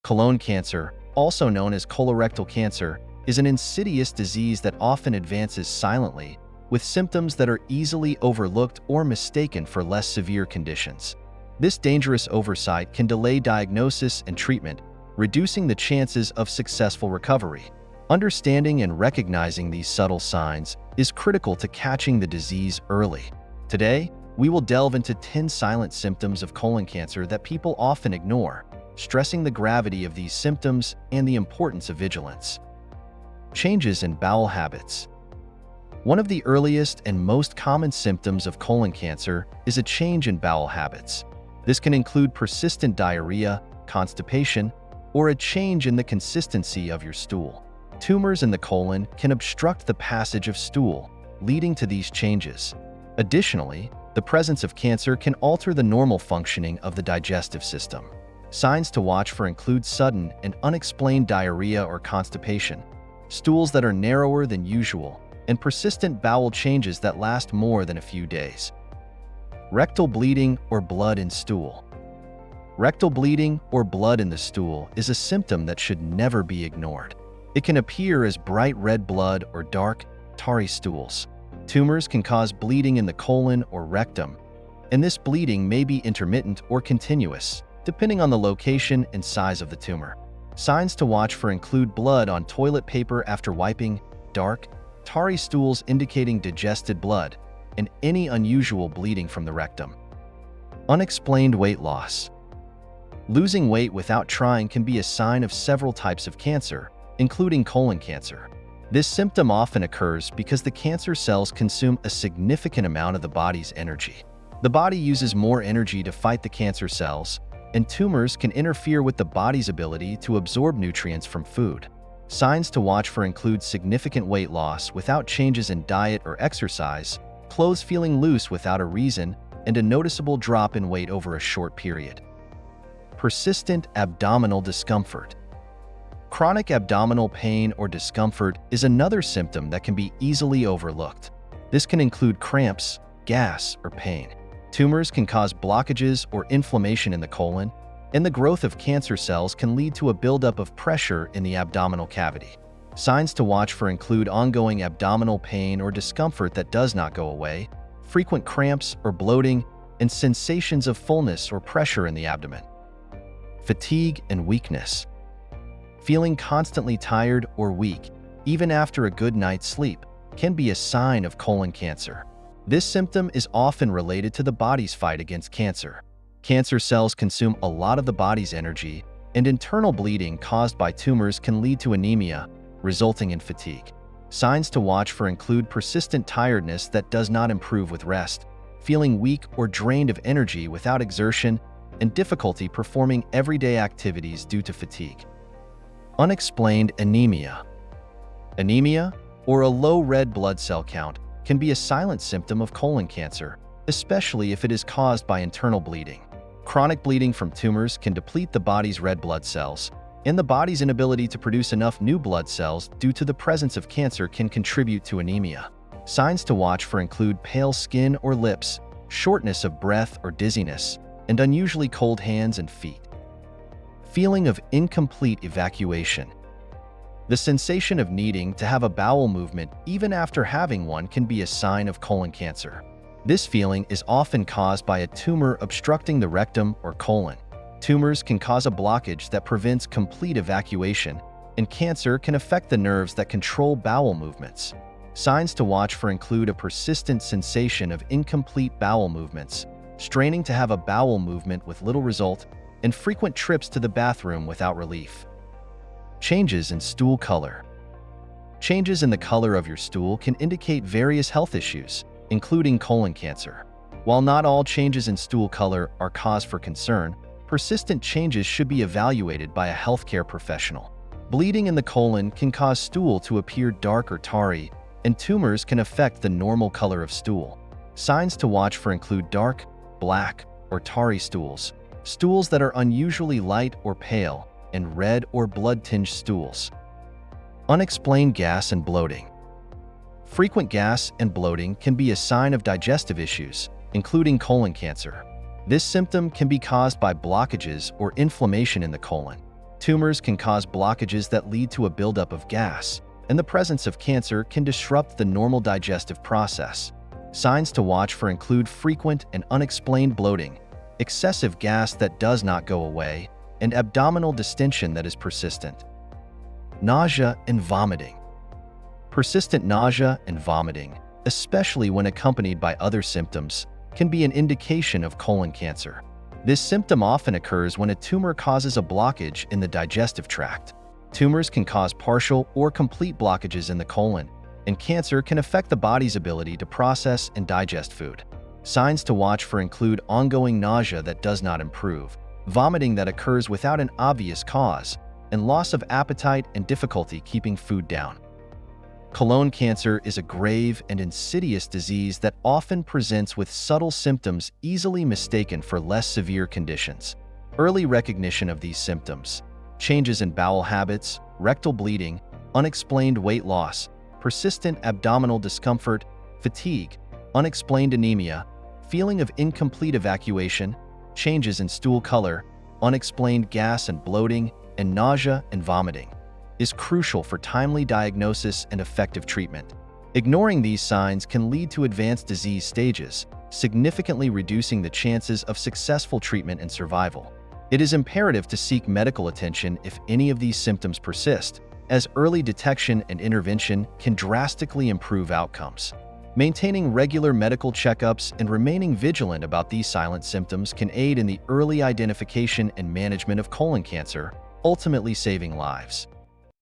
Colon cancer, also known as colorectal cancer, is an insidious disease that often advances silently, with symptoms that are easily overlooked or mistaken for less severe conditions. This dangerous oversight can delay diagnosis and treatment, reducing the chances of successful recovery. Understanding and recognizing these subtle signs is critical to catching the disease early. Today, we will delve into 10 silent symptoms of colon cancer that people often ignore, stressing the gravity of these symptoms and the importance of vigilance. Changes in bowel habits. One of the earliest and most common symptoms of colon cancer is a change in bowel habits. This can include persistent diarrhea, constipation, or a change in the consistency of your stool. Tumors in the colon can obstruct the passage of stool, leading to these changes. Additionally, the presence of cancer can alter the normal functioning of the digestive system. Signs to watch for include sudden and unexplained diarrhea or constipation, stools that are narrower than usual, and persistent bowel changes that last more than a few days. Rectal bleeding or blood in stool. Rectal bleeding or blood in the stool is a symptom that should never be ignored. It can appear as bright red blood or dark, tarry stools. Tumors can cause bleeding in the colon or rectum, and this bleeding may be intermittent or continuous, depending on the location and size of the tumor. Signs to watch for include blood on toilet paper after wiping, dark, tarry stools indicating digested blood, and any unusual bleeding from the rectum. Unexplained weight loss. Losing weight without trying can be a sign of several types of cancer, including colon cancer. This symptom often occurs because the cancer cells consume a significant amount of the body's energy. The body uses more energy to fight the cancer cells, and tumors can interfere with the body's ability to absorb nutrients from food. Signs to watch for include significant weight loss without changes in diet or exercise, clothes feeling loose without a reason, and a noticeable drop in weight over a short period. Persistent abdominal discomfort. Chronic abdominal pain or discomfort is another symptom that can be easily overlooked. This can include cramps, gas, or pain. Tumors can cause blockages or inflammation in the colon, and the growth of cancer cells can lead to a buildup of pressure in the abdominal cavity. Signs to watch for include ongoing abdominal pain or discomfort that does not go away, frequent cramps or bloating, and sensations of fullness or pressure in the abdomen. Fatigue and weakness. Feeling constantly tired or weak, even after a good night's sleep, can be a sign of colon cancer. This symptom is often related to the body's fight against cancer. Cancer cells consume a lot of the body's energy, and internal bleeding caused by tumors can lead to anemia, resulting in fatigue. Signs to watch for include persistent tiredness that does not improve with rest, feeling weak or drained of energy without exertion, and difficulty performing everyday activities due to fatigue. Unexplained anemia. Anemia, or a low red blood cell count, can be a silent symptom of colon cancer, especially if it is caused by internal bleeding. Chronic bleeding from tumors can deplete the body's red blood cells, and the body's inability to produce enough new blood cells due to the presence of cancer can contribute to anemia. Signs to watch for include pale skin or lips, shortness of breath or dizziness, and unusually cold hands and feet. Feeling of incomplete evacuation. The sensation of needing to have a bowel movement even after having one can be a sign of colon cancer. This feeling is often caused by a tumor obstructing the rectum or colon. Tumors can cause a blockage that prevents complete evacuation, and cancer can affect the nerves that control bowel movements. Signs to watch for include a persistent sensation of incomplete bowel movements, straining to have a bowel movement with little result, and frequent trips to the bathroom without relief. Changes in stool color. Changes in the color of your stool can indicate various health issues, including colon cancer. While not all changes in stool color are cause for concern, persistent changes should be evaluated by a healthcare professional. Bleeding in the colon can cause stool to appear dark or tarry, and tumors can affect the normal color of stool. Signs to watch for include dark, black, or tarry stools, stools that are unusually light or pale, and red or blood-tinged stools. Unexplained gas and bloating. Frequent gas and bloating can be a sign of digestive issues, including colon cancer. This symptom can be caused by blockages or inflammation in the colon. Tumors can cause blockages that lead to a buildup of gas, and the presence of cancer can disrupt the normal digestive process. Signs to watch for include frequent and unexplained bloating, excessive gas that does not go away, and abdominal distension that is persistent. Nausea and vomiting. Persistent nausea and vomiting, especially when accompanied by other symptoms, can be an indication of colon cancer. This symptom often occurs when a tumor causes a blockage in the digestive tract. Tumors can cause partial or complete blockages in the colon, and cancer can affect the body's ability to process and digest food. Signs to watch for include ongoing nausea that does not improve, vomiting that occurs without an obvious cause, and loss of appetite and difficulty keeping food down. Colon cancer is a grave and insidious disease that often presents with subtle symptoms easily mistaken for less severe conditions. Early recognition of these symptoms, changes in bowel habits, rectal bleeding, unexplained weight loss, persistent abdominal discomfort, fatigue, unexplained anemia, feeling of incomplete evacuation, changes in stool color, unexplained gas and bloating, and nausea and vomiting, is crucial for timely diagnosis and effective treatment. Ignoring these signs can lead to advanced disease stages, significantly reducing the chances of successful treatment and survival. It is imperative to seek medical attention if any of these symptoms persist, as early detection and intervention can drastically improve outcomes. Maintaining regular medical checkups and remaining vigilant about these silent symptoms can aid in the early identification and management of colon cancer, ultimately saving lives.